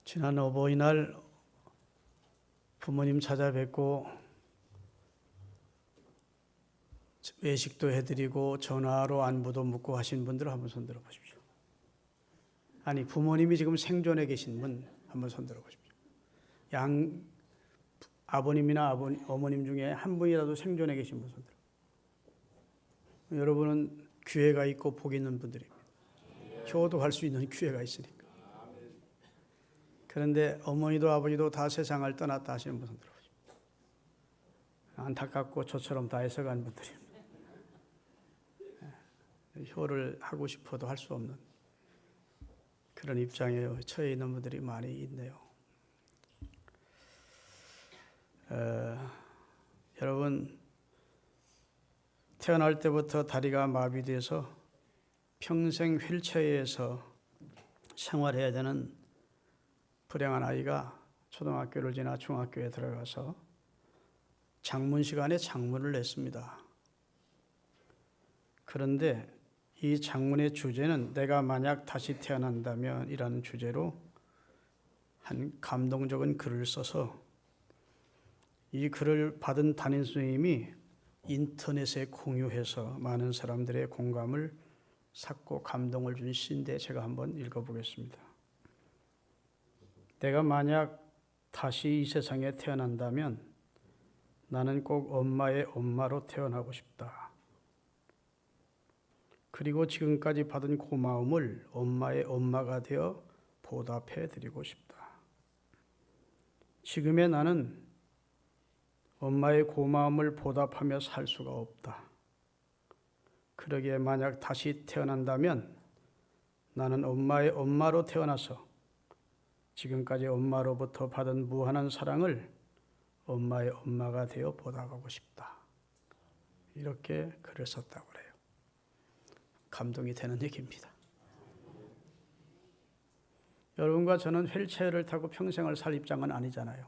지난 어버이날 부모님 찾아뵙고 외식도 해드리고 전화로 안부도 묻고 하신 분들 한번 손 들어보십시오. 아니, 부모님이 지금 생존해 계신 분 한번 손 들어보십시오. 아버님이나 어머님 중에 한 분이라도 생존해 계신 분 손 들어. 여러분은 기회가 있고 복 있는 분들입니다. 효도할 수 있는 기회가 있으니까. 그런데 어머니도 아버지도 다 세상을 떠났다 하시는 분 손 들어보십시오. 안타깝고 저처럼 다 해서간 분들입니다. 효를 하고 싶어도 할 수 없는 그런 입장에 처해 있는 분들이 많이 있네요. 여러분, 태어날 때부터 다리가 마비돼서 평생 휠체어에서 생활해야 되는 불행한 아이가 초등학교를 지나 중학교에 들어가서 장문 시간에 장문을 냈습니다. 그런데 이 장문의 주제는 내가 만약 다시 태어난다면 이라는 주제로 한 감동적인 글을 써서 이 글을 받은 담임 선생님이 인터넷에 공유해서 많은 사람들의 공감을 샀고 감동을 준 시인데 제가 한번 읽어보겠습니다. 내가 만약 다시 이 세상에 태어난다면 나는 꼭 엄마의 엄마로 태어나고 싶다. 그리고 지금까지 받은 고마움을 엄마의 엄마가 되어 보답해 드리고 싶다. 지금의 나는 엄마의 고마움을 보답하며 살 수가 없다. 그러기에 만약 다시 태어난다면 나는 엄마의 엄마로 태어나서 지금까지 엄마로부터 받은 무한한 사랑을 엄마의 엄마가 되어 보답하고 싶다. 이렇게 글을 썼다고 그래요. 감동이 되는 얘기입니다. 여러분과 저는 휠체어를 타고 평생을 살 입장은 아니잖아요.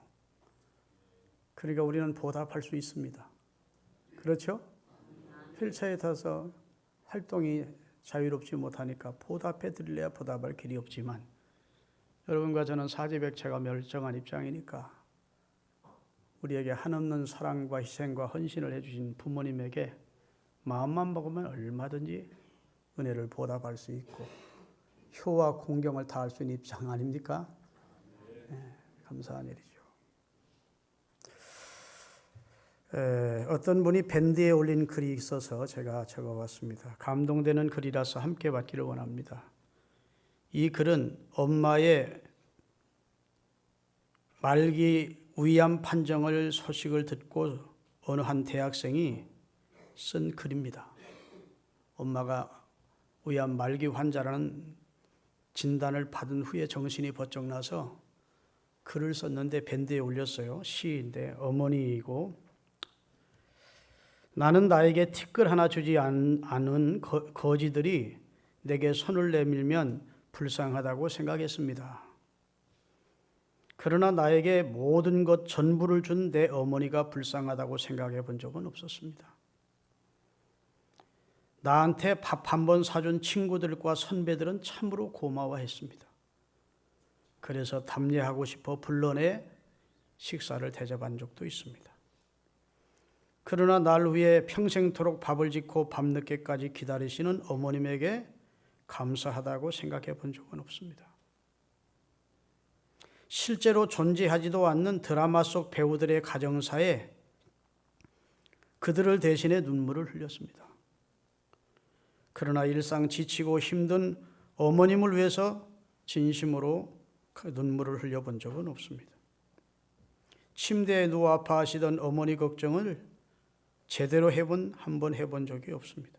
그러니까 우리는 보답할 수 있습니다. 그렇죠? 휠체어에 타서 활동이 자유롭지 못하니까 보답해 드릴래야 보답할 길이 없지만 여러분과 저는 사지백체가 멸정한 입장이니까 우리에게 한없는 사랑과 희생과 헌신을 해주신 부모님에게 마음만 먹으면 얼마든지 은혜를 보답할 수 있고 효와 공경을 다할 수 있는 입장 아닙니까? 네, 감사한 일이죠. 어떤 분이 밴드에 올린 글이 있어서 제가 적어봤습니다. 감동되는 글이라서 함께 받기를 원합니다. 이 글은 엄마의 말기 위암 판정을 소식을 듣고 어느 한 대학생이 쓴 글입니다. 엄마가 위암 말기 환자라는 진단을 받은 후에 정신이 번쩍 나서 글을 썼는데 밴드에 올렸어요. 시인데 어머니이고 나는 나에게 티끌 하나 주지 않은 거지들이 내게 손을 내밀면 불쌍하다고 생각했습니다. 그러나 나에게 모든 것 전부를 준 내 어머니가 불쌍하다고 생각해 본 적은 없었습니다. 나한테 밥 한 번 사준 친구들과 선배들은 참으로 고마워했습니다. 그래서 답례하고 싶어 불러내 식사를 대접한 적도 있습니다. 그러나 날 위해 평생토록 밥을 짓고 밤늦게까지 기다리시는 어머님에게 감사하다고 생각해 본 적은 없습니다. 실제로 존재하지도 않는 드라마 속 배우들의 가정사에 그들을 대신해 눈물을 흘렸습니다. 그러나 일상 지치고 힘든 어머님을 위해서 진심으로 눈물을 흘려본 적은 없습니다. 침대에 누워 아파하시던 어머니 걱정을 제대로 한번 해본 적이 없습니다.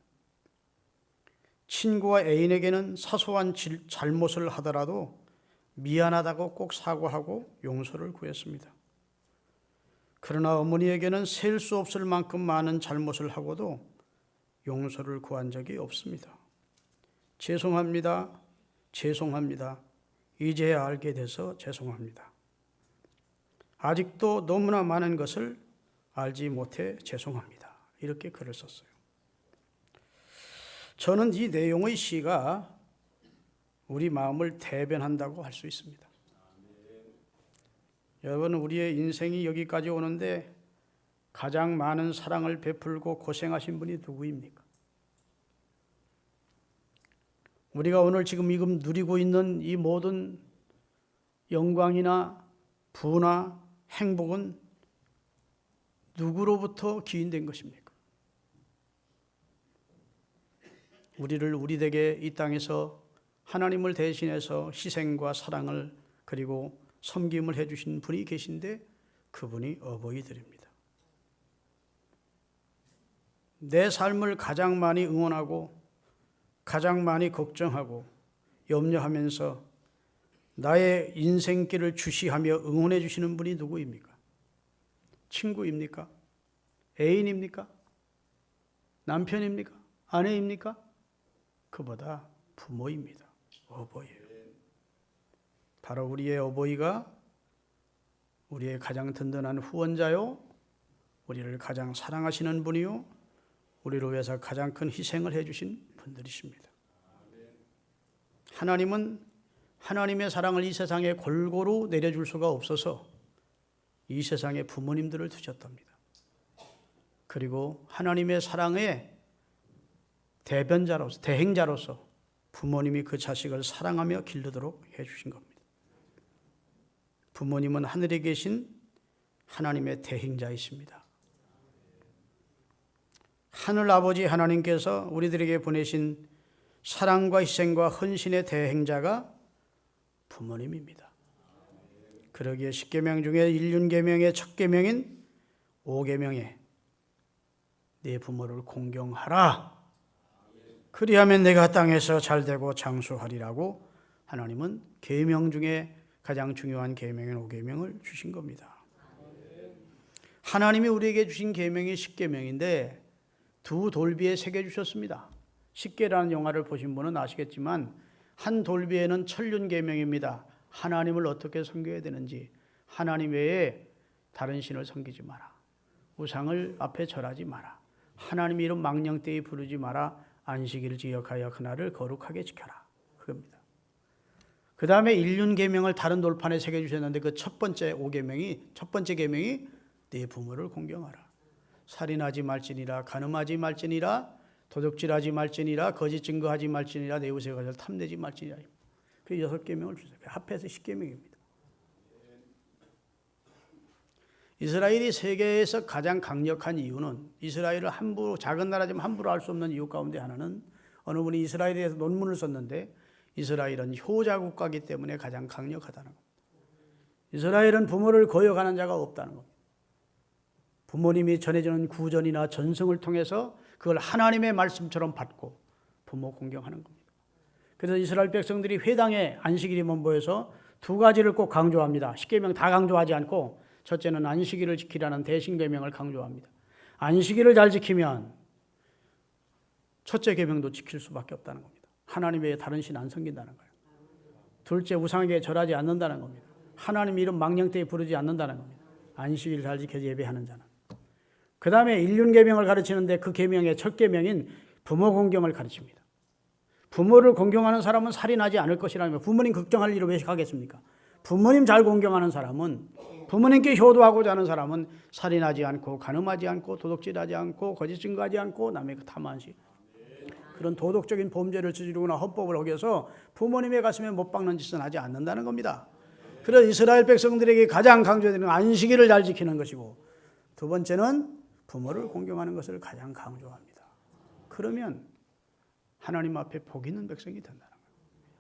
친구와 애인에게는 사소한 잘못을 하더라도 미안하다고 꼭 사과하고 용서를 구했습니다. 그러나 어머니에게는 셀 수 없을 만큼 많은 잘못을 하고도 용서를 구한 적이 없습니다. 죄송합니다. 죄송합니다. 이제야 알게 돼서 죄송합니다. 아직도 너무나 많은 것을 알지 못해 죄송합니다. 이렇게 글을 썼어요. 저는 이 내용의 시가 우리 마음을 대변한다고 할 수 있습니다. 여러분, 우리의 인생이 여기까지 오는데 가장 많은 사랑을 베풀고 고생하신 분이 누구입니까? 우리가 오늘 지금 누리고 있는 이 모든 영광이나 부나 행복은 누구로부터 기인된 것입니까? 우리를 우리에게 이 땅에서 하나님을 대신해서 희생과 사랑을 그리고 섬김을 해주신 분이 계신데 그분이 어버이들입니다. 내 삶을 가장 많이 응원하고 가장 많이 걱정하고 염려하면서 나의 인생길을 주시하며 응원해 주시는 분이 누구입니까? 친구입니까? 애인입니까? 남편입니까? 아내입니까? 그보다 부모입니다. 어버이예요. 바로 우리의 어버이가 우리의 가장 든든한 후원자요, 우리를 가장 사랑하시는 분이요, 우리를 위해서 가장 큰 희생을 해주신 분들이십니다. 하나님은 하나님의 사랑을 이 세상에 골고루 내려줄 수가 없어서 이 세상에 부모님들을 두셨답니다. 그리고 하나님의 사랑의 대변자로서, 대행자로서 부모님이 그 자식을 사랑하며 기르도록 해주신 겁니다. 부모님은 하늘에 계신 하나님의 대행자이십니다. 하늘 아버지 하나님께서 우리들에게 보내신 사랑과 희생과 헌신의 대행자가 부모님입니다. 그러기에 십계명 중에 일륜계명의 첫 계명인 5계명에 네 부모를 공경하라. 그리하면 내가 땅에서 잘되고 장수하리라고 하나님은 계명 중에 가장 중요한 계명인 5계명을 주신 겁니다. 하나님이 우리에게 주신 계명이 10계명인데 두 돌비에 새겨주셨습니다. 10계라는 영화를 보신 분은 아시겠지만 한 돌비에는 천륜계명입니다. 하나님을 어떻게 섬겨야 되는지, 하나님 외에 다른 신을 섬기지 마라, 우상을 앞에 절하지 마라, 하나님 이름 망령되이 부르지 마라, 안식일을 기억하여 그날을 거룩하게 지켜라, 그겁니다. 그 다음에 일륜계명을 다른 돌판에 새겨주셨는데 그 첫 번째 계명이 네 부모를 공경하라. 살인하지 말지니라, 간음하지 말지니라, 도둑질하지 말지니라, 거짓 증거하지 말지니라, 내 이웃의 것을 탐내지 말지니라. 그 6계명을 주세요. 합해서 10계명입니다. 이스라엘이 세계에서 가장 강력한 이유는, 이스라엘을 함부로, 작은 나라지만 함부로 할 수 없는 이유 가운데 하나는, 어느 분이 이스라엘에 대해서 논문을 썼는데 이스라엘은 효자 국가이기 때문에 가장 강력하다는 겁니다. 이스라엘은 부모를 거역하는 자가 없다는 겁니다. 부모님이 전해주는 구전이나 전승을 통해서 그걸 하나님의 말씀처럼 받고 부모 공경하는 겁니다. 그래서 이스라엘 백성들이 회당에 안식일이면 모여서 두 가지를 꼭 강조합니다. 10계명 다 강조하지 않고 첫째는 안식일을 지키라는 대신계명을 강조합니다. 안식일을 잘 지키면 첫째 계명도 지킬 수밖에 없다는 겁니다. 하나님 외에 다른 신 안 섬긴다는 거예요. 둘째, 우상에게 절하지 않는다는 겁니다. 하나님 이름 망령되이 부르지 않는다는 겁니다. 안식일 잘 지켜 예배하는 자는. 그 다음에 일륜계명을 가르치는데 그 계명의 첫 계명인 부모 공경을 가르칩니다. 부모를 공경하는 사람은 살인하지 않을 것이라며, 부모님 걱정할 일을 왜 하겠습니까? 부모님 잘 공경하는 사람은, 부모님께 효도하고자 하는 사람은 살인하지 않고, 간음하지 않고, 도둑질하지 않고, 거짓 증거하지 않고, 남의 탐한시 그런 도덕적인 범죄를 저지르거나 헌법을 어겨서 부모님의 가슴에 못 박는 짓은 하지 않는다는 겁니다. 그래서 이스라엘 백성들에게 가장 강조되는 안식일을 잘 지키는 것이고, 두 번째는 부모를 공경하는 것을 가장 강조합니다. 그러면 하나님 앞에 복 있는 백성이 된다는 거예요.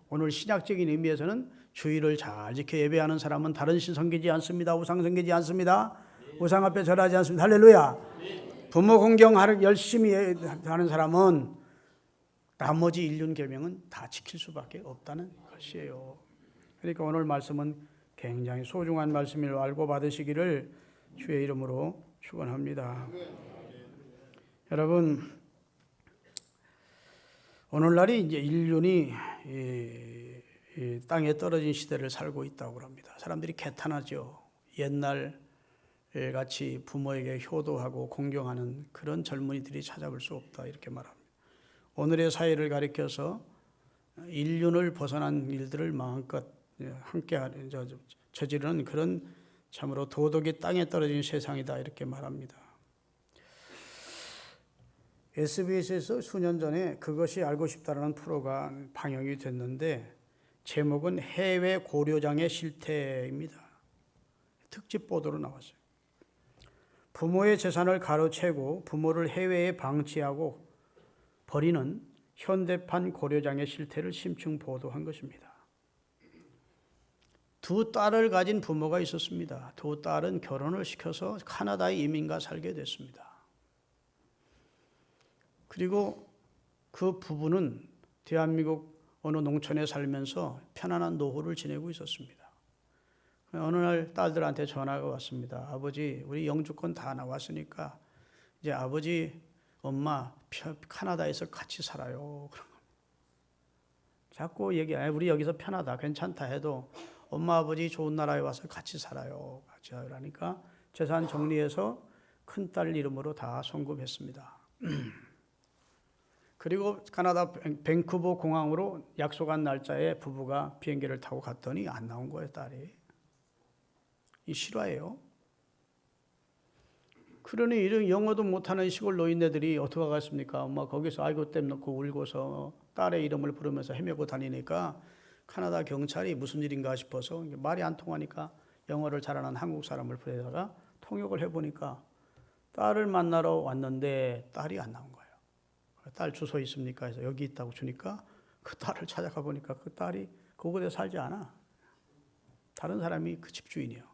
오늘 신약적인 의미에서는 주일을 잘 지켜 예배하는 사람은 다른 신 섬기지 않습니다. 우상 섬기지 않습니다. 우상 앞에 절하지 않습니다. 할렐루야. 부모 공경을 열심히 하는 사람은 나머지 일륜계명은 다 지킬 수밖에 없다는 것이에요. 그러니까 오늘 말씀은 굉장히 소중한 말씀을 알고 받으시기를 주의 이름으로 축원합니다. 여러분, 오늘날이 이제 인륜이 땅에 떨어진 시대를 살고 있다고 합니다. 사람들이 개탄하죠. 옛날 같이 부모에게 효도하고 공경하는 그런 젊은이들이 찾아볼 수 없다, 이렇게 말합니다. 오늘의 사회를 가리켜서 인륜을 벗어난 일들을 마음껏 함께 저지르는 그런 참으로 도덕이 땅에 떨어진 세상이다 이렇게 말합니다. SBS에서 수년 전에 그것이 알고 싶다라는 프로가 방영이 됐는데 제목은 해외 고려장의 실태입니다. 특집 보도로 나왔어요. 부모의 재산을 가로채고 부모를 해외에 방치하고 버리는 현대판 고려장의 실태를 심층 보도한 것입니다. 두 딸을 가진 부모가 있었습니다. 두 딸은 결혼을 시켜서 카나다에 이민가 살게 됐습니다. 그리고 그 부부는 대한민국 어느 농촌에 살면서 편안한 노후를 지내고 있었습니다. 어느 날 딸들한테 전화가 왔습니다. 아버지, 우리 영주권 다 나왔으니까 이제 아버지, 엄마 카나다에서 같이 살아요. 자꾸 얘기해. 우리 여기서 편하다, 괜찮다 해도 엄마 아버지 좋은 나라에 와서 같이 살아요. 같이 살라니까 재산 정리해서 큰딸 이름으로 다 송금했습니다. 그리고 카나다 밴쿠버 공항으로 약속한 날짜에 부부가 비행기를 타고 갔더니 안 나온 거예요, 딸이. 이 실화예요. 그러니 이런 영어도 못하는 시골 노인네들이 어떻게 하겠습니까? 엄마 거기서 아이고 땜 놓고 울고서 딸의 이름을 부르면서 헤매고 다니니까 카나다 경찰이 무슨 일인가 싶어서 말이 안 통하니까 영어를 잘하는 한국 사람을 부르다가 통역을 해보니까 딸을 만나러 왔는데 딸이 안 나온 거예요. 딸 주소 있습니까? 해서 여기 있다고 주니까 그 딸을 찾아가 보니까 그 딸이 그곳에 살지 않아. 다른 사람이 그 집주인이요.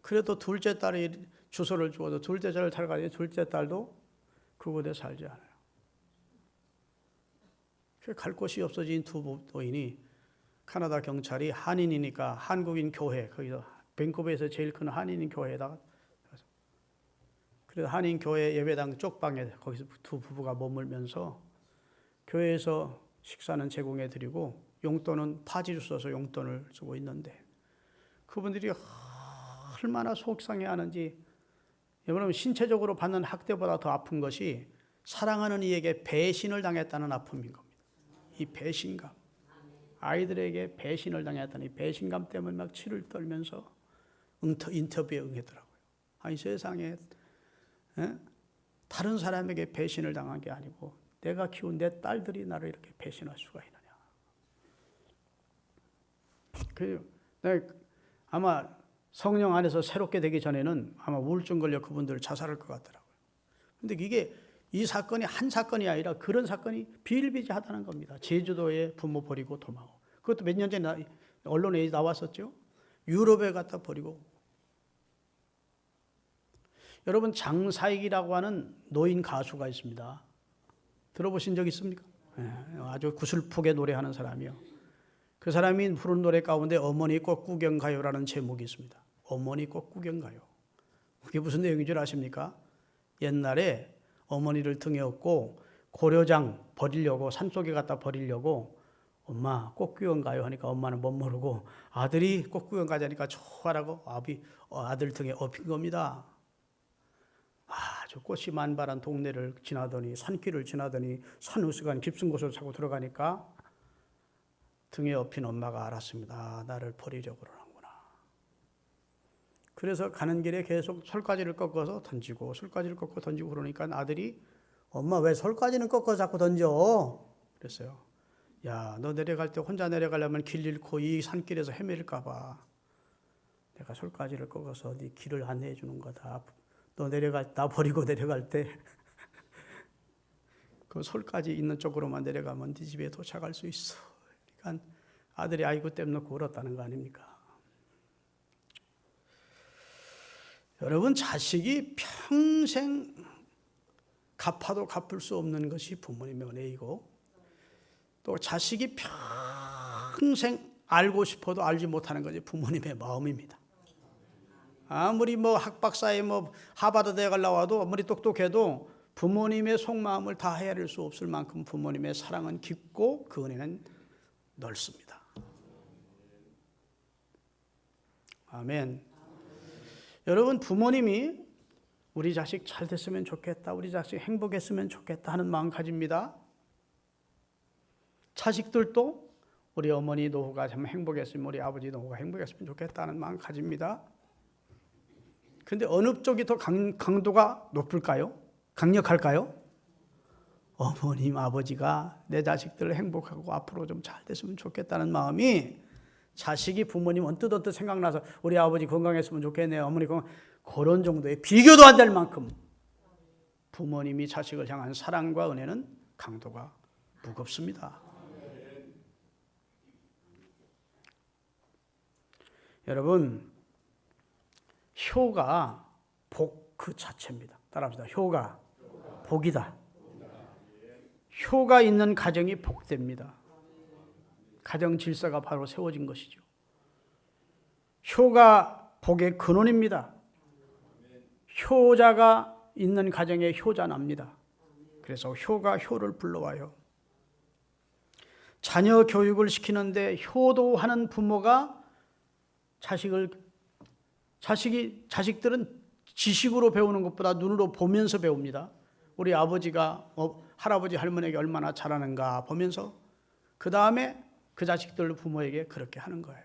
그래도 둘째 딸이 주소를 주어도 둘째 딸을 찾아가니 둘째 딸도 그곳에 살지 않아요. 갈 곳이 없어진 두 노인이 카나다 경찰이 한인이니까 한국인 교회, 거기서 밴쿠버에서 제일 큰 한인인 교회에다가 그래서 한인 교회 예배당 쪽방에 거기서 두 부부가 머물면서 교회에서 식사는 제공해 드리고 용돈은 파지를 써서 용돈을 쓰고 있는데 그분들이 얼마나 속상해하는지. 여러분, 신체적으로 받는 학대보다 더 아픈 것이 사랑하는 이에게 배신을 당했다는 아픔인 겁니다. 이 배신감, 아이들에게 배신을 당했다는 이 배신감 때문에 막 치를 떨면서 인터뷰에 응했더라고요. 아니 세상에 다른 사람에게 배신을 당한 게 아니고 내가 키운 내 딸들이 나를 이렇게 배신할 수가 있느냐. 아마 성령 안에서 새롭게 되기 전에는 아마 우울증 걸려 그분들 자살할 것 같더라고요. 근데 이게 이 사건이 한 사건이 아니라 그런 사건이 비일비재하다는 겁니다. 제주도에 부모 버리고 도망하고. 그것도 몇 년 전에 언론에 나왔었죠. 유럽에 갖다 버리고. 여러분, 장사익이라고 하는 노인 가수가 있습니다. 들어보신 적 있습니까? 아주 구슬프게 노래하는 사람이요. 그 사람이 부른 노래 가운데 어머니 꽃 구경 가요라는 제목이 있습니다. 어머니 꽃 구경 가요. 그게 무슨 내용인 줄 아십니까? 옛날에 어머니를 등에 업고 고려장 버리려고 산속에 갖다 버리려고 엄마 꽃 구경 가요 하니까 엄마는 못 모르고 아들이 꽃 구경 가자니까 좋아라고 아들 등에 업힌 겁니다. 아주 꽃이 만발한 동네를 지나더니 산길을 지나더니 산으스간 깊은 곳을 차고 들어가니까 등에 업힌 엄마가 알았습니다. 나를 버리려고 그러는구나. 그래서 가는 길에 계속 솔가지를 꺾어서 던지고 솔가지를 꺾어 던지고 그러니까 아들이 엄마 왜 솔가지는 꺾어 자꾸 던져? 그랬어요. 야, 너 내려갈 때 혼자 내려가려면 길 잃고 이 산길에서 헤매릴까 봐. 내가 솔가지를 꺾어서 네 길을 안내해 주는 거다. 나 버리고 내려갈 때 그 솔가지 있는 쪽으로만 내려가면 네 집에 도착할 수 있어. 그러니까 아들이 아이고 땜 놓고 울었다는 거 아닙니까? 여러분, 자식이 평생 갚아도 갚을 수 없는 것이 부모님의 은혜이고 또 자식이 평생 알고 싶어도 알지 못하는 것이 부모님의 마음입니다. 아무리 학박사에 하버드대에 나와도 아무리 똑똑해도 부모님의 속마음을 다 헤아릴 수 없을 만큼 부모님의 사랑은 깊고 그 은혜는 넓습니다. 아멘. 여러분, 부모님이 우리 자식 잘 됐으면 좋겠다, 우리 자식 행복했으면 좋겠다 하는 마음 가집니다. 자식들도 우리 어머니 노후가 참 행복했으면 우리 아버지 노후가 행복했으면 좋겠다는 마음 가집니다. 근데 어느 쪽이 더 강도가 높을까요? 강력할까요? 어머님, 아버지가 내 자식들 행복하고 앞으로 좀 잘 됐으면 좋겠다는 마음이 자식이 부모님 언뜻 생각나서 우리 아버지 건강했으면 좋겠네요. 어머니 그런 정도의 비교도 안 될 만큼 부모님이 자식을 향한 사랑과 은혜는 강도가 무겁습니다. 여러분, 효가 복 그 자체입니다. 따라합시다. 효가 복이다. 효가 있는 가정이 복됩니다. 가정 질서가 바로 세워진 것이죠. 효가 복의 근원입니다. 효자가 있는 가정에 효자 납니다. 그래서 효가 효를 불러와요. 자녀 교육을 시키는데 효도하는 부모가 자식들은 지식으로 배우는 것보다 눈으로 보면서 배웁니다. 우리 아버지가 할아버지 할머니에게 얼마나 잘하는가 보면서 그 다음에 그 자식들 부모에게 그렇게 하는 거예요.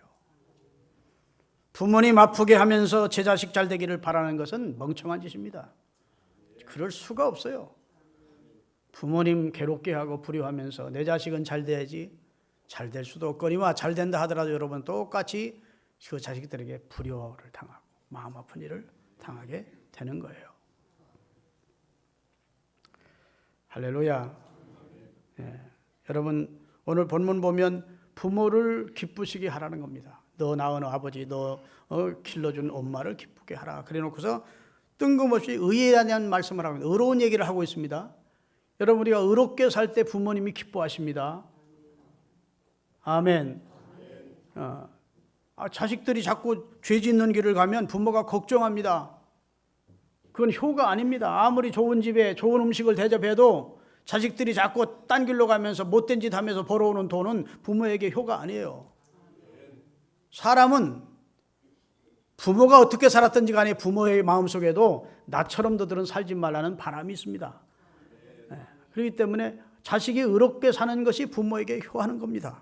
부모님 아프게 하면서 제 자식 잘 되기를 바라는 것은 멍청한 짓입니다. 그럴 수가 없어요. 부모님 괴롭게 하고 불효하면서 내 자식은 잘 돼야지 잘 될 수도 없거니와 잘 된다 하더라도 여러분 똑같이 그 자식들에게 불효를 당하고 마음 아픈 일을 당하게 되는 거예요. 할렐루야. 예. 여러분 오늘 본문 보면 부모를 기쁘시게 하라는 겁니다. 너 낳은 아버지, 너 길러준 엄마를 기쁘게 하라. 그래 놓고서 뜬금없이 의에 대한 말씀을 하고 의로운 얘기를 하고 있습니다. 여러분 우리가 의롭게 살 때 부모님이 기뻐하십니다. 아멘. 자식들이 자꾸 죄 짓는 길을 가면 부모가 걱정합니다. 그건 효가 아닙니다. 아무리 좋은 집에 좋은 음식을 대접해도 자식들이 자꾸 딴 길로 가면서 못된 짓 하면서 벌어오는 돈은 부모에게 효가 아니에요. 사람은 부모가 어떻게 살았든지 간에 부모의 마음속에도 나처럼 너들은 살지 말라는 바람이 있습니다. 그렇기 때문에 자식이 의롭게 사는 것이 부모에게 효하는 겁니다.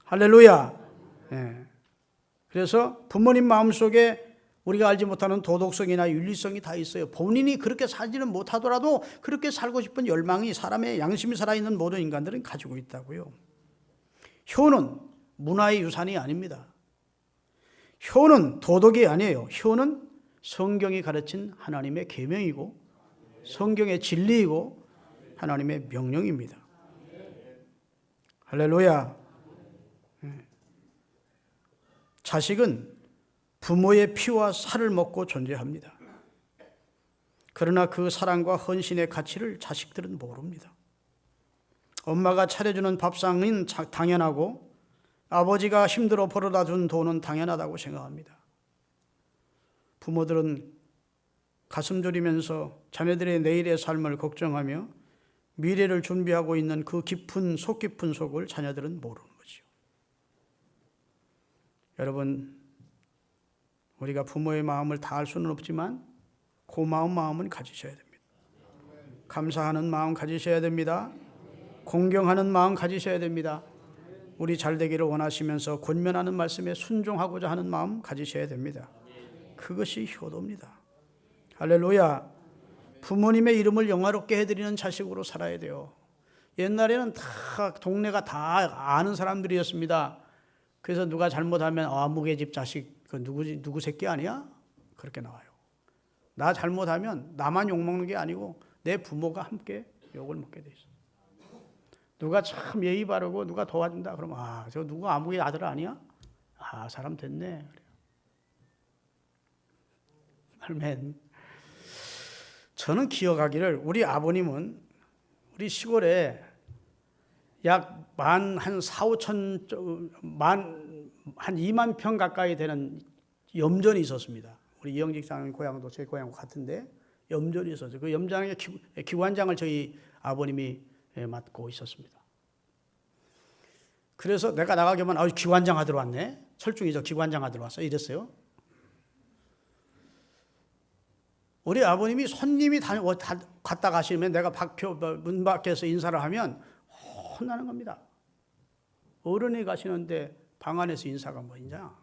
할렐루야. 그래서 부모님 마음속에 우리가 알지 못하는 도덕성이나 윤리성이 다 있어요. 본인이 그렇게 살지는 못하더라도 그렇게 살고 싶은 열망이 사람의 양심이 살아있는 모든 인간들은 가지고 있다고요. 효는 문화의 유산이 아닙니다. 효는 도덕이 아니에요. 효는 성경이 가르친 하나님의 계명이고 성경의 진리이고 하나님의 명령입니다. 할렐루야. 자식은 부모의 피와 살을 먹고 존재합니다. 그러나 그 사랑과 헌신의 가치를 자식들은 모릅니다. 엄마가 차려주는 밥상은 당연하고 아버지가 힘들어 벌어다 준 돈은 당연하다고 생각합니다. 부모들은 가슴 졸이면서 자녀들의 내일의 삶을 걱정하며 미래를 준비하고 있는 그 속 깊은 속을 자녀들은 모르는 거죠. 여러분, 우리가 부모의 마음을 다 알 수는 없지만 고마운 마음은 가지셔야 됩니다. 감사하는 마음 가지셔야 됩니다. 공경하는 마음 가지셔야 됩니다. 우리 잘 되기를 원하시면서 권면하는 말씀에 순종하고자 하는 마음 가지셔야 됩니다. 그것이 효도입니다. 할렐루야. 부모님의 이름을 영화롭게 해드리는 자식으로 살아야 돼요. 옛날에는 다 동네가 다 아는 사람들이었습니다. 그래서 누가 잘못하면 아무개 집 자식 그 누구 새끼 아니야? 그렇게 나와요. 나 잘못하면 나만 욕먹는 게 아니고 내 부모가 함께 욕을 먹게 돼 있어. 누가 참 예의 바르고 누가 도와준다 그러면 저 누구 아무개 아들 아니야? 사람 됐네. 아멘. 저는 기억하기를 우리 아버님은 우리 시골에 약 한 2만 평 가까이 되는 염전이 있었습니다. 우리 이영직 장님 고향도 제 고향과 같은데 염전이 있었어요. 그 염전의 기관장을 저희 아버님이 맡고 있었습니다. 그래서 내가 나가게 하면 기관장 아들 왔네. 철중이죠. 기관장 아들 왔어. 이랬어요. 우리 아버님이 손님이 갔다 가시면 내가 문 밖에서 인사를 하면 혼나는 겁니다. 어른이 가시는데 방 안에서 인사가 뭐냐.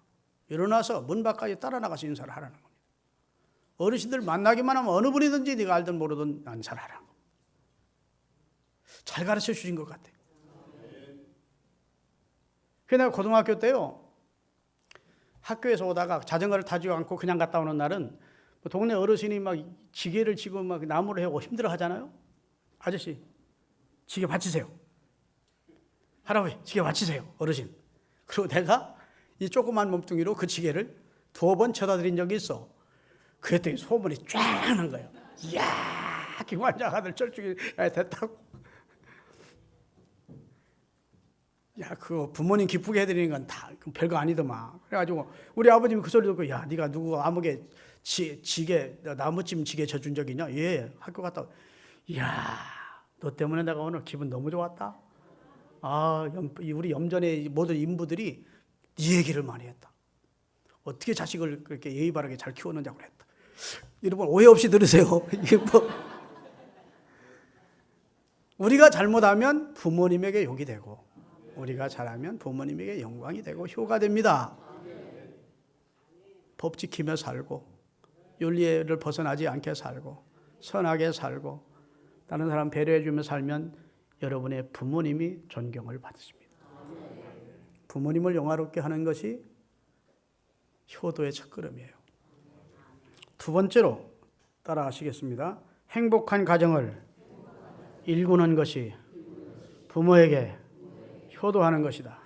일어나서 문 밖까지 따라 나가서 인사를 하라는 겁니다. 어르신들 만나기만 하면 어느 분이든지 네가 알든 모르든 난 잘 알아. 잘 가르쳐 주신 것 같아요. 그래서 내가 고등학교 때요, 학교에서 오다가 자전거를 타지 않고 그냥 갔다 오는 날은 동네 어르신이 막 지게를 치고 막 나무를 해고 힘들어 하잖아요. 아저씨, 지게 받치세요. 할아버지, 지게 받치세요. 어르신. 그리고 내가 이 조그만 몸뚱이로 그 지게를 2번 쳐다드린 적이 있어. 그랬더니 소문이 쫙 난 거예요. 이야, 김환장 아들 철쭉이 됐다고. 야, 그거 부모님 기쁘게 해드리는 건 다 별거 아니더만. 그래가지고 우리 아버님이 그 소리 듣고, 야, 네가 누구 아무개 지게 나무찜 지게 져준 적 있냐? 예, 학교 갔다. 이야, 너 때문에 내가 오늘 기분 너무 좋았다. 아, 우리 염전의 모든 인부들이 네 얘기를 많이 했다. 어떻게 자식을 그렇게 예의 바르게 잘 키웠느냐고 그랬다. 여러분 오해 없이 들으세요. 이게 뭐 우리가 잘못하면 부모님에게 욕이 되고, 우리가 잘하면 부모님에게 영광이 되고 효가 됩니다. 법 지키며 살고, 윤리를 벗어나지 않게 살고, 선하게 살고, 다른 사람 배려해주며 살면 여러분의 부모님이 존경을 받으십니다. 부모님을 영화롭게 하는 것이 효도의 첫걸음이에요. 2번째로 따라하시겠습니다. 행복한 가정을 일구는 것이 부모에게 효도하는 것이다.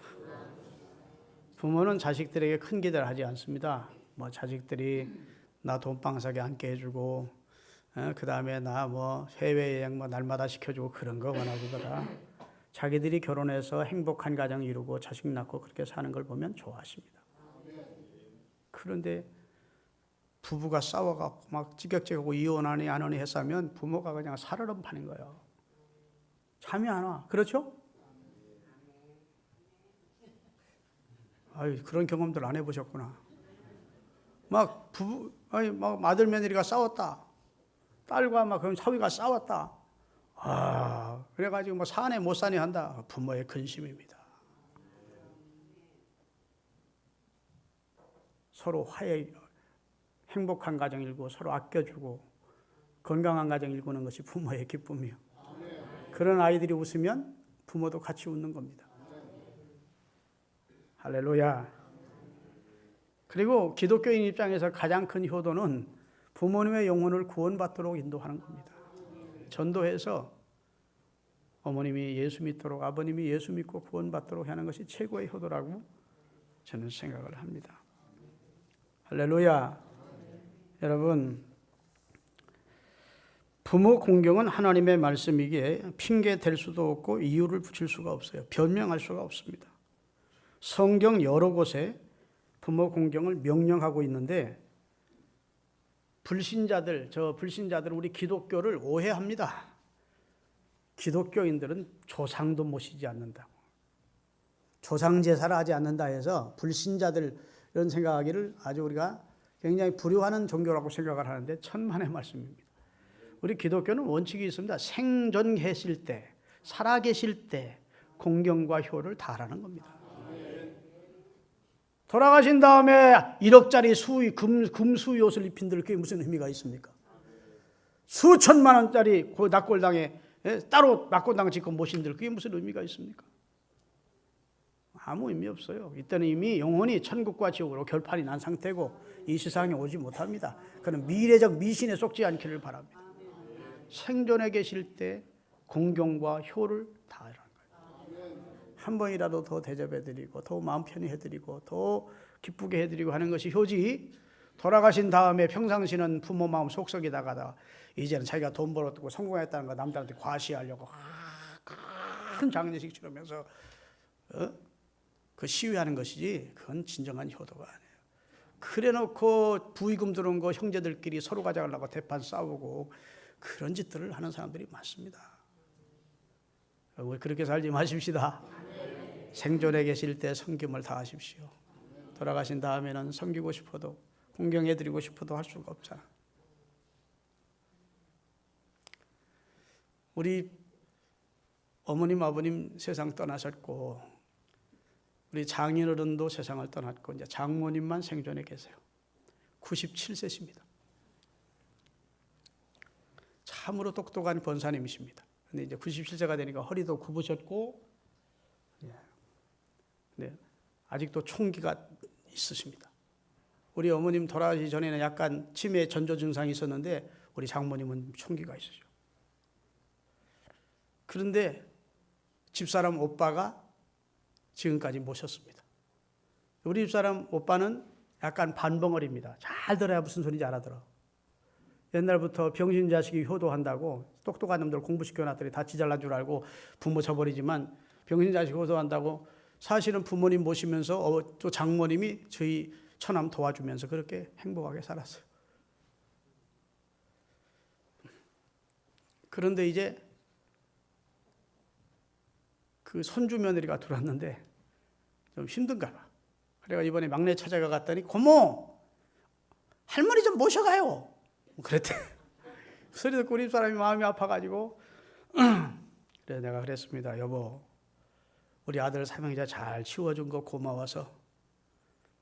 부모는 자식들에게 큰 기대를 하지 않습니다. 뭐 자식들이 나 돈방 사게 앉게 해주고, 그 다음에 나 뭐 해외여행 뭐 날마다 시켜주고 그런 거 원하기보다 자기들이 결혼해서 행복한 가정 이루고 자식 낳고 그렇게 사는 걸 보면 좋아하십니다. 그런데 부부가 싸워갖고 막 찌격찌격하고 이혼하니 안 하니 했으면 부모가 그냥 살얼음 파는 거예요. 잠이 안 와. 그렇죠? 아유, 그런 경험들 안 해보셨구나. 막 아들 며느리가 싸웠다. 딸과 막 그런 사위가 싸웠다. 아, 그래가지고 뭐 사내 못 사내 한다. 부모의 근심입니다. 서로 행복한 가정 일구고 서로 아껴주고 건강한 가정 일구는 것이 부모의 기쁨이요. 그런 아이들이 웃으면 부모도 같이 웃는 겁니다. 할렐루야. 그리고 기독교인 입장에서 가장 큰 효도는 부모님의 영혼을 구원받도록 인도하는 겁니다. 전도해서 어머님이 예수 믿도록, 아버님이 예수 믿고 구원받도록 하는 것이 최고의 효도라고 저는 생각을 합니다. 할렐루야. 여러분, 부모 공경은 하나님의 말씀이기에 핑계 댈 수도 없고 이유를 붙일 수가 없어요. 변명할 수가 없습니다. 성경 여러 곳에 부모 공경을 명령하고 있는데 불신자들 우리 기독교를 오해합니다. 기독교인들은 조상도 모시지 않는다고, 조상 제사를 하지 않는다 해서 불신자들 이런 생각하기를 아주 우리가 굉장히 불효하는 종교라고 생각을 하는데 천만의 말씀입니다. 우리 기독교는 원칙이 있습니다. 생존하실 때, 살아계실 때 공경과 효를 다하라는 겁니다. 돌아가신 다음에 1억짜리 금수옷을 입힌들 그게 무슨 의미가 있습니까? 수천만 원짜리 그 낙골당에 따로 낙골당 짓고 모신들 그게 무슨 의미가 있습니까? 아무 의미 없어요. 이때는 이미 영혼이 천국과 지옥으로 결판이 난 상태고 이 세상에 오지 못합니다. 그는 미래적 미신에 속지 않기를 바랍니다. 생존해 계실 때 공경과 효를 다하라는 거예요. 한 번이라도 더 대접해드리고 더 마음 편히 해드리고 더 기쁘게 해드리고 하는 것이 효지, 돌아가신 다음에 평상시는 부모 마음 속썩이다가 이제는 자기가 돈 벌었고 성공했다는 거 남들한테 과시하려고 큰 장례식 치르면서 그 시위하는 것이지 그건 진정한 효도가 아니에요. 그래놓고 부의금 들어온 거 형제들끼리 서로 가져가려고 대판 싸우고 그런 짓들을 하는 사람들이 많습니다. 우리 그렇게 살지 마십시다. 생존해 계실 때 섬김을 다하십시오. 돌아가신 다음에는 섬기고 싶어도 공경해드리고 싶어도 할 수가 없잖아. 우리 어머님 아버님 세상 떠나셨고 우리 장인어른도 세상을 떠났고 이제 장모님만 생존해 계세요. 97세십니다. 참으로 똑똑한 권사님이십니다. 근데 이제 97세가 되니까 허리도 굽으셨고, 네, 아직도 총기가 있으십니다. 우리 어머님 돌아가시기 전에는 약간 치매 전조 증상이 있었는데 우리 장모님은 총기가 있으셔. 그런데 집사람 오빠가 지금까지 모셨습니다. 우리 집사람 오빠는 약간 반벙어리입니다. 잘 들어야 무슨 소리인지 알아들어. 옛날부터 병신 자식이 효도한다고 똑똑한 놈들 공부시켜놨더니 다 지잘난 줄 알고 부모 쳐버리지만 병신 자식 효도한다고 사실은 부모님 모시면서 또 장모님이 저희 처남 도와주면서 그렇게 행복하게 살았어요. 그런데 이제 그 손주 며느리가 들어왔는데 좀 힘든가 봐. 그래가 이번에 막내 찾아가 갔더니 고모 할머니 좀 모셔가요. 그랬대. 그 소리 듣고 우리 사람이 마음이 아파가지고 그래서 내가 그랬습니다. 여보, 우리 아들 삼형제 잘 키워준 거 고마워서,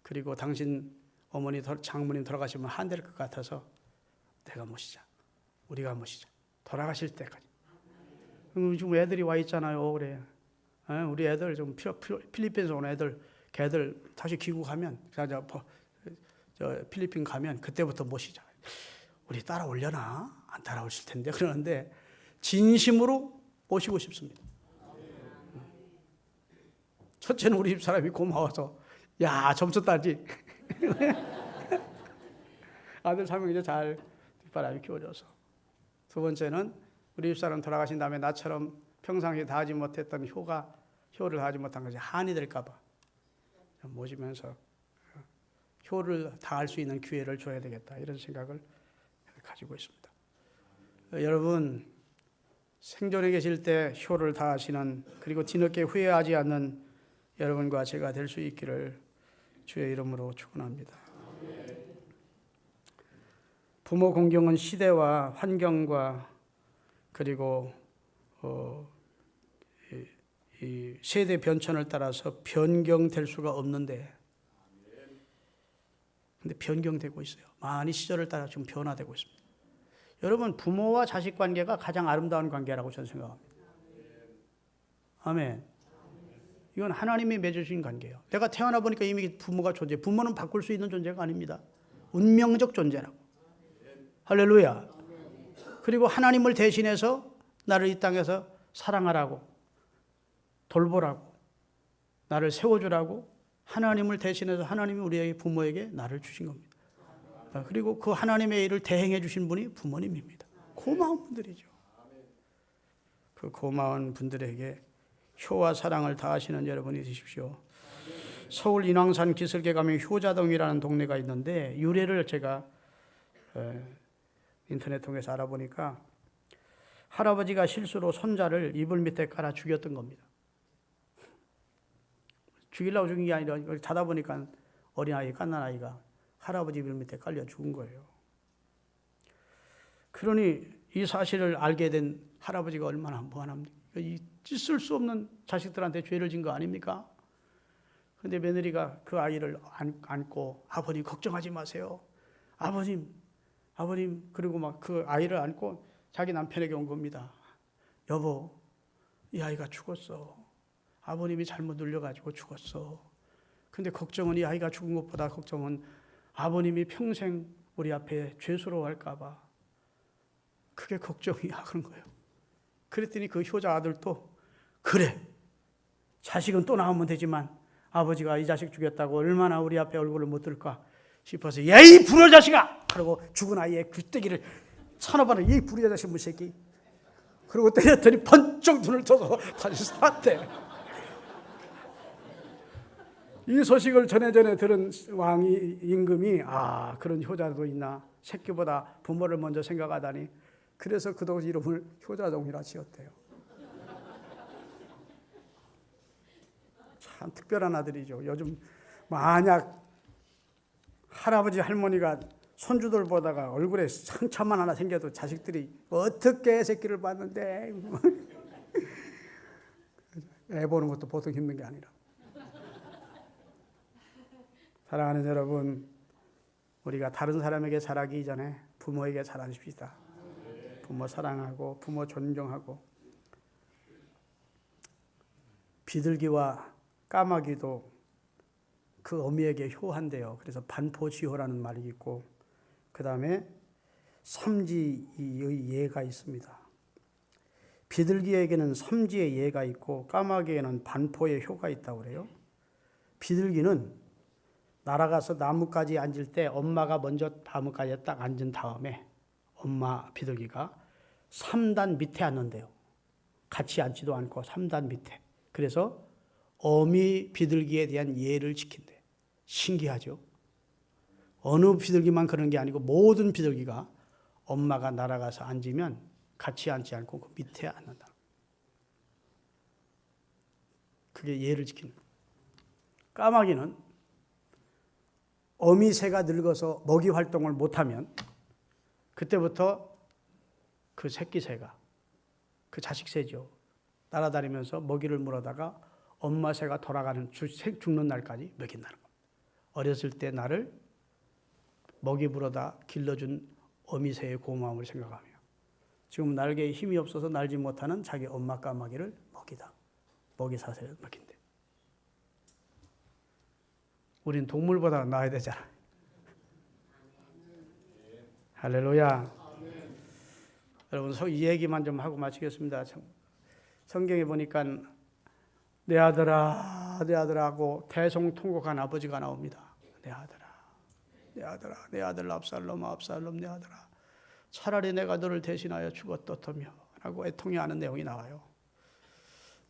그리고 당신 어머니 장모님 돌아가시면 안 될 것 같아서 내가 모시자. 우리가 모시자. 돌아가실 때까지. 지금 애들이 와 있잖아요. 그래. 우리 애들 좀 필리핀에서 온 애들, 걔들 다시 귀국하면 저 필리핀 가면 그때부터 모시자. 우리 따라오려나? 안 따라오실 텐데. 그러는데 진심으로 모시고 싶습니다. 첫째는 우리 집 사람이 고마워서 야 점수 따지. 아들 삼형제 잘 뒷바람이 키워줘서. 두 번째는 우리 집 사람 돌아가신 다음에 나처럼 평상시에 다 하지 못했던 효를 하지 못한 것이 한이 될까 봐 모시면서 효를 다할 수 있는 기회를 줘야 되겠다, 이런 생각을 가지고 있습니다. 여러분, 생존에 계실 때 효를 다하시는, 그리고 뒤늦게 후회하지 않는 여러분과 제가 될 수 있기를 주의 이름으로 축원합니다. 부모 공경은 시대와 환경과 그리고 이 세대 변천을 따라서 변경될 수가 없는데, 근데 변경되고 있어요. 많이 시절을 따라 지금 변화되고 있습니다. 여러분, 부모와 자식 관계가 가장 아름다운 관계라고 저는 생각합니다. 아멘. 이건 하나님이 맺으신 관계예요. 내가 태어나 보니까 이미 부모가 존재해요. 부모는 바꿀 수 있는 존재가 아닙니다. 운명적 존재라고. 할렐루야. 그리고 하나님을 대신해서 나를 이 땅에서 사랑하라고, 돌보라고, 나를 세워주라고 하나님을 대신해서 하나님이 우리에게 부모에게 나를 주신 겁니다. 그리고 그 하나님의 일을 대행해 주신 분이 부모님입니다. 고마운 분들이죠. 그 고마운 분들에게 효와 사랑을 다하시는 여러분이 되십시오. 서울 인왕산 기슭에 가면 효자동이라는 동네가 있는데, 유래를 제가 인터넷 통해서 알아보니까 할아버지가 실수로 손자를 이불 밑에 깔아 죽였던 겁니다. 죽이려고 죽인 게 아니라 자다 보니까 어린아이, 갓난아이가 할아버지 이불 밑에 깔려 죽은 거예요. 그러니 이 사실을 알게 된 할아버지가 얼마나 무한합니까? 있을 수 없는 자식들한테 죄를 진 거 아닙니까? 그런데 며느리가 그 아이를 안고, 아버님 걱정하지 마세요. 아버님, 그리고 막 그 아이를 안고 자기 남편에게 온 겁니다. 여보, 이 아이가 죽었어. 아버님이 잘못 눌려가지고 죽었어. 근데 걱정은 이 아이가 죽은 것보다 걱정은 아버님이 평생 우리 앞에 죄스러워할까 봐. 그게 걱정이야, 그런 거예요. 그랬더니 그 효자 아들도 그래, 자식은 또 나오면 되지만 아버지가 이 자식 죽였다고 얼마나 우리 앞에 얼굴을 못 들까 싶어서 야이 불효 자식아! 그러고 죽은 아이의 귀때기를 찬업하는 이 불효 자식 무새끼. 그리고 때렸더니 번쩍 눈을 떠서 다시 살았대. 이 소식을 전에 들은 왕이 임금이 그런 효자도 있나, 새끼보다 부모를 먼저 생각하다니, 그래서 그도 이름을 효자동이라 지었대요. 참 특별한 아들이죠. 요즘 만약 할아버지 할머니가 손주들 보다가 얼굴에 상처만 하나 생겨도 자식들이 어떻게 새끼를 봤는데 애 보는 것도 보통 힘든 게 아니라. 사랑하는 여러분, 우리가 다른 사람에게 잘하기 전에 부모에게 잘하십시다. 부모 사랑하고 부모 존경하고 비둘기와 까마귀도 그 어미에게 효한대요. 그래서 반포지효라는 말이 있고 그 다음에 삼지의 예가 있습니다. 비둘기에게는 삼지의 예가 있고 까마귀에는 반포의 효가 있다고 그래요. 비둘기는 날아가서 나뭇가지에 앉을 때 엄마가 먼저 나뭇가지에 딱 앉은 다음에 엄마 비둘기가 3단 밑에 앉는데요. 같이 앉지도 않고 3단 밑에. 그래서 어미 비둘기에 대한 예를 지킨대. 신기하죠? 어느 비둘기만 그런 게 아니고 모든 비둘기가 엄마가 날아가서 앉으면 같이 앉지 않고 그 밑에 앉는다. 그게 예를 지키는 거예요. 까마귀는 어미새가 늙어서 먹이 활동을 못하면 그때부터 그 새끼새가, 그 자식새죠, 날아다니면서 먹이를 물어다가 엄마 새가 돌아가는 죽는 날까지 먹인다는 겁니다. 어렸을 때 나를 먹이 물어다 길러준 어미새의 고마움을 생각하며 지금 날개에 힘이 없어서 날지 못하는 자기 엄마 까마귀를 먹이 사슬을 먹인대. 우린 동물보다 나아야 되잖아. 할렐루야. 여러분, 이 얘기만 좀 하고 마치겠습니다. 성경에 보니까 내 아들아, 내 아들하고 대성통곡한 아버지가 나옵니다. 내 아들아, 내 아들아, 내 아들 압살롬아, 압살롬 내 아들아. 차라리 내가 너를 대신하여 죽었더며 라고 애통해하는 내용이 나와요.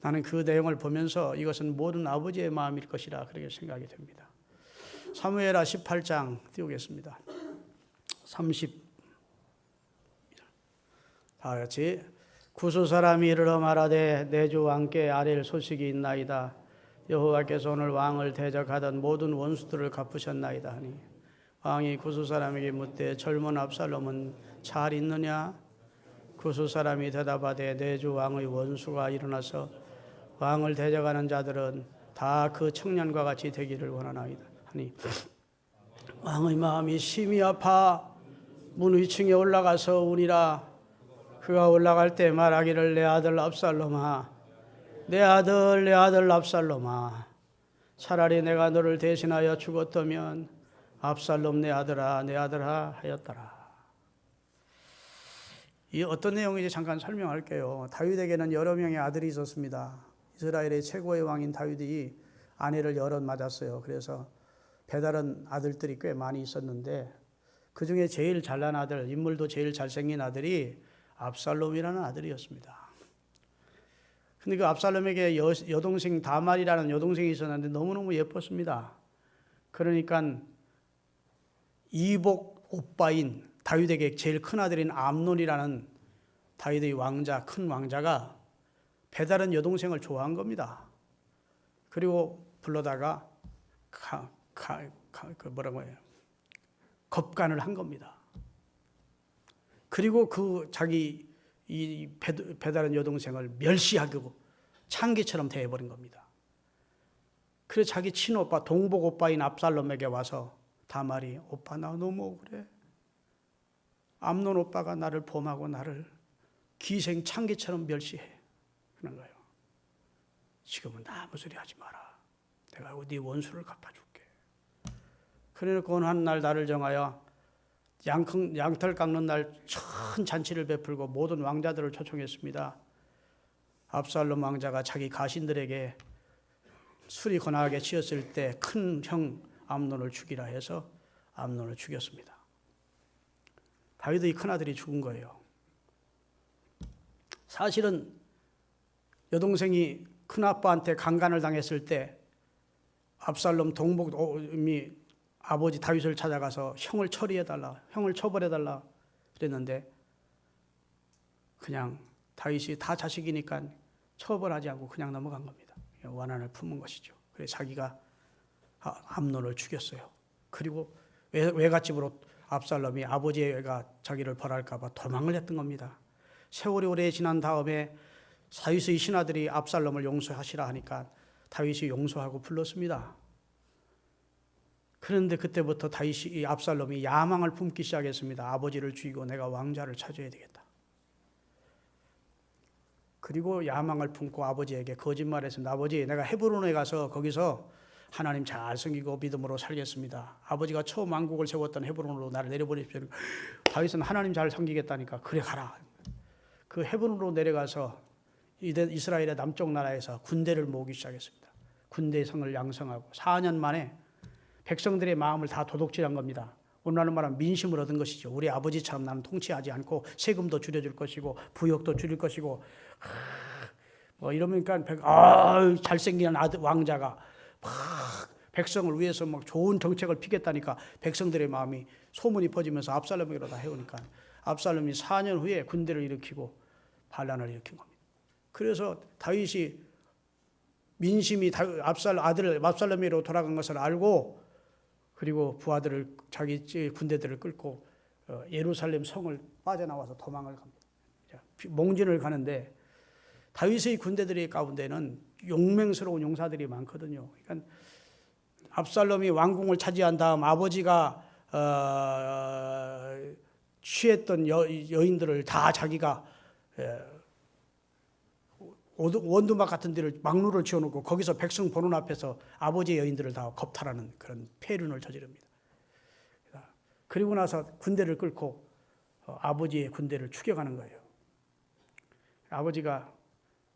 나는 그 내용을 보면서 이것은 모든 아버지의 마음일 것이라 그렇게 생각이 됩니다. 사무엘하 18장 띄우겠습니다. 30. 다 같이. 구스 사람이 이르러 말하되 내 주 왕께 아랠 소식이 있나이다. 여호와께서 오늘 왕을 대적하던 모든 원수들을 갚으셨나이다 하니 왕이 구스 사람에게 묻되 젊은 압살롬은 잘 있느냐? 구스 사람이 대답하되 내 주 왕의 원수가 일어나서 왕을 대적하는 자들은 다 그 청년과 같이 되기를 원하나이다 하니 왕의 마음이 심히 아파 문 위층에 올라가서 우니라. 그가 올라갈 때 말하기를 내 아들 압살롬아, 내 아들, 내 아들 압살롬아, 차라리 내가 너를 대신하여 죽었다면 압살롬 내 아들아, 내 아들아 하였더라. 이 어떤 내용인지 잠깐 설명할게요. 다윗에게는 여러 명의 아들이 있었습니다. 이스라엘의 최고의 왕인 다윗이 아내를 여럿 맞았어요. 그래서 배다른 아들들이 꽤 많이 있었는데 그 중에 제일 잘난 아들, 인물도 제일 잘생긴 아들이 압살롬이라는 아들이었습니다. 근데 그 압살롬에게 여동생 다말이라는 여동생이 있었는데 너무너무 예뻤습니다. 그러니까 이복 오빠인 다윗에게 제일 큰 아들인 암논이라는 다윗의 왕자, 큰 왕자가 배다른 여동생을 좋아한 겁니다. 그리고 불러다가 겁간을 한 겁니다. 그리고 그 자기 이 배다른 여동생을 멸시하고 창기처럼 대해버린 겁니다. 그래서 자기 친오빠, 동복 오빠인 압살롬에게 와서 다말이 오빠 나 너무 억울해. 암논 오빠가 나를 범하고 나를 기생 창기처럼 멸시해. 그런 거예요. 지금은 나 아무 소리 하지 마라. 내가 네 원수를 갚아줄게. 그래놓고 어느 한 날 나를 정하여 양털 깎는 날 큰 잔치를 베풀고 모든 왕자들을 초청했습니다. 압살롬 왕자가 자기 가신들에게 술이 거나하게 취했을 때 큰 형 암논을 죽이라 해서 암논을 죽였습니다. 다윗의 큰아들이 죽은 거예요. 사실은 여동생이 큰아빠한테 강간을 당했을 때 압살롬 동복이 아버지 다윗을 찾아가서 형을 처리해달라, 형을 처벌해달라 그랬는데 그냥 다윗이 다 자식이니까 처벌하지 않고 그냥 넘어간 겁니다. 원한을 품은 것이죠. 그래서 자기가 암논을 죽였어요. 그리고 외갓집으로 압살롬이 아버지의 외가 자기를 벌할까 봐 도망을 했던 겁니다. 세월이 오래 지난 다음에 다윗의 신하들이 압살롬을 용서하시라 하니까 다윗이 용서하고 불렀습니다. 그런데 그때부터 다윗이 압살롬이 야망을 품기 시작했습니다. 아버지를 죽이고 내가 왕자를 차져야 되겠다. 그리고 야망을 품고 아버지에게 거짓말했습니다. 아버지, 내가 헤브론에 가서 거기서 하나님 잘 섬기고 믿음으로 살겠습니다. 아버지가 처음 왕국을 세웠던 헤브론으로 나를 내려보내십시오. 다윗은 하나님 잘 섬기겠다니까 그래 가라. 그 헤브론으로 내려가서 이스라엘의 남쪽 나라에서 군대를 모으기 시작했습니다. 군대 성을 양성하고 4년 만에 백성들의 마음을 다 도둑질한 겁니다. 오늘날로 말하면 민심을 얻은 것이죠. 우리 아버지처럼 나는 통치하지 않고 세금도 줄여줄 것이고 부역도 줄일 것이고 뭐 이러니까 잘생긴 아들 왕자가 막 백성을 위해서 막 좋은 정책을 피겠다니까 백성들의 마음이 소문이 퍼지면서 압살롬에게로 다 해오니까 압살롬이 4년 후에 군대를 일으키고 반란을 일으킨 겁니다. 그래서 다윗이 민심이 아들 압살롬으로 돌아간 것을 알고 그리고 부하들을 자기 군대들을 끌고 예루살렘 성을 빠져나와서 도망을 갑니다. 몽진을 가는데 다윗의 군대들의 가운데는 용맹스러운 용사들이 많거든요. 그러니까 압살롬이 왕궁을 차지한 다음 아버지가 취했던 여인들을 다 자기가 원두막 같은 데를 막루를 지어놓고 거기서 백성 보는 앞에서 아버지의 여인들을 다 겁탈하는 그런 폐륜을 저지릅니다. 그리고 나서 군대를 끌고 아버지의 군대를 추격하는 거예요. 아버지가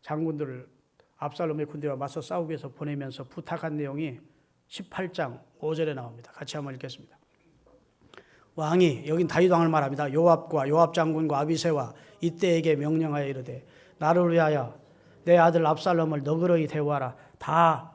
장군들을 압살롬의 군대와 맞서 싸우기 위해서 보내면서 부탁한 내용이 18장 5절에 나옵니다. 같이 한번 읽겠습니다. 왕이, 여긴 다윗 왕을 말합니다. 요압과 요압 장군과 아비새와 이때에게 명령하여 이르되 나를 위하여 내 아들 압살롬을 너그러이 대우하라. 다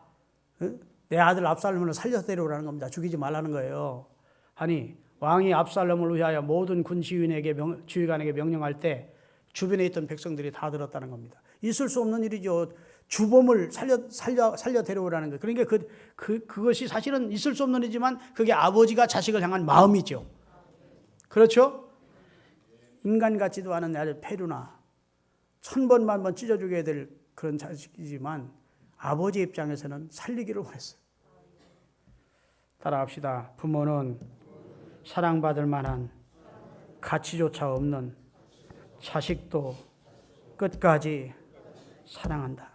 내 아들 압살롬을 살려서 데려오라는 겁니다. 죽이지 말라는 거예요. 아니 왕이 압살롬을 위하여 모든 군 지휘관에게 명령할 때 주변에 있던 백성들이 다 들었다는 겁니다. 있을 수 없는 일이죠. 주범을 살려 데려오라는 거예요. 그러니까 그것이 사실은 있을 수 없는 일이지만 그게 아버지가 자식을 향한 마음이죠. 그렇죠? 인간 같지도 않은 내 아들 페루나 1000번 만번 찢어 죽여야 될 그런 자식이지만 아버지 입장에서는 살리기를 원했어요. 따라합시다. 부모는 사랑받을 만한 가치조차 없는 자식도 끝까지 사랑한다.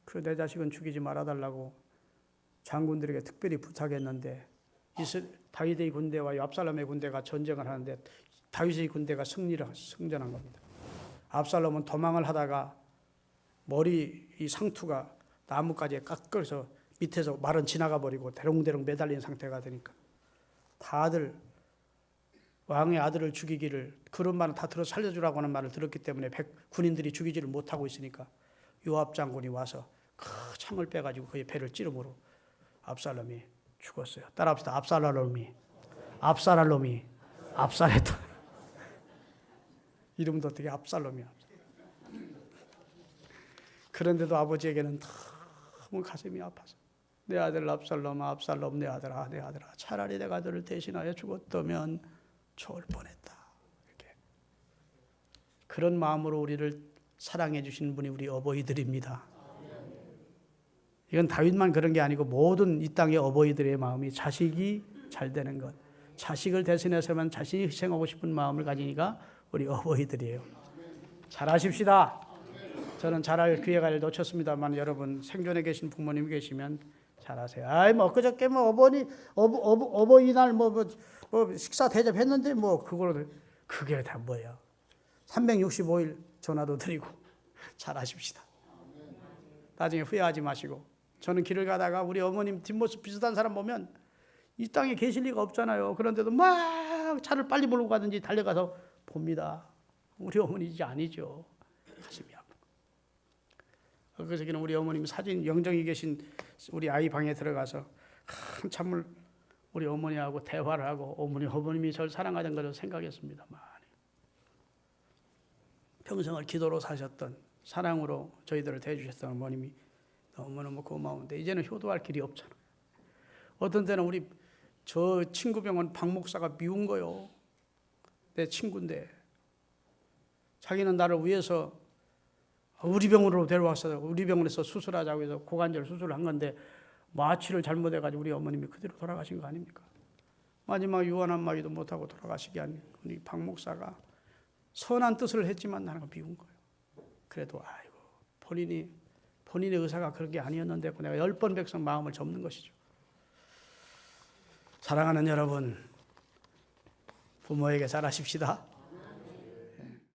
그 내 자식은 죽이지 말아달라고 장군들에게 특별히 부탁했는데 다윗의 군대와 압살롬의 군대가 전쟁을 하는데 다윗의 군대가 승전한 겁니다. 압살롬은 도망을 하다가 머리 이 상투가 나뭇가지에 깎여서 밑에서 말은 지나가 버리고 대롱대롱 매달린 상태가 되니까 다들 왕의 아들을 죽이기를 그런 말은 다 들어 살려주라고 하는 말을 들었기 때문에 군인들이 죽이지를 못하고 있으니까 요압 장군이 와서 그 창을 빼가지고 그의 배를 찌르므로 압살롬이 죽었어요. 따라합시다. 압살롬이 압살했다. 이름도 어떻게 압살롬이야. 그런데도 아버지에게는 너무 가슴이 아파서 내 아들 압살롬 내 아들아 차라리 내가 너를 대신하여 죽었다면 좋을 뻔했다. 이렇게. 그런 마음으로 우리를 사랑해 주시는 분이 우리 어버이들입니다. 이건 다윗만 그런 게 아니고 모든 이 땅의 어버이들의 마음이 자식이 잘 되는 것, 자식을 대신해서만 자신이 희생하고 싶은 마음을 가지니까 우리 어버이들이에요. 잘하십시다. 저는 잘할 기회가 놓쳤습니다만 여러분 생존에 계신 부모님 계시면 잘하세요. 뭐 그저께 뭐 어버이날 뭐 식사 대접했는데 뭐 그게 다 뭐예요? 365일 전화도 드리고 잘하십시다. 나중에 후회하지 마시고. 저는 길을 가다가 우리 어머님 뒷모습 비슷한 사람 보면 이 땅에 계실 리가 없잖아요. 그런데도 막 차를 빨리 몰고 가든지 달려가서 봅니다. 우리 어머니지 아니죠. 가슴이 아프고. 그래서 우리 어머님 사진 영정이 계신 우리 아이 방에 들어가서 한참을 우리 어머니하고 대화를 하고 어머님이 저를 사랑하던 것을 생각했습니다. 많이. 평생을 기도로 사셨던 사랑으로 저희들을 대해주셨던 어머님이 너무너무 고마운데 이제는 효도할 길이 없잖아. 어떤 때는 저 친구 병원 박 목사가 미운 거요. 내 친구인데 자기는 나를 위해서 우리 병원으로 데려왔어. 우리 병원에서 수술하자고 해서 고관절 수술을 한 건데 마취를 잘못해가지고 우리 어머님이 그대로 돌아가신 거 아닙니까? 마지막 유언 한마디도 못하고 돌아가시게 한 우리 박 목사가 선한 뜻을 했지만 나는 미운 거예요. 그래도 아이고 본인의 의사가 그런 게 아니었는데 내가 10번 100번 마음을 접는 것이죠. 사랑하는 여러분, 부모에게 잘하십시다.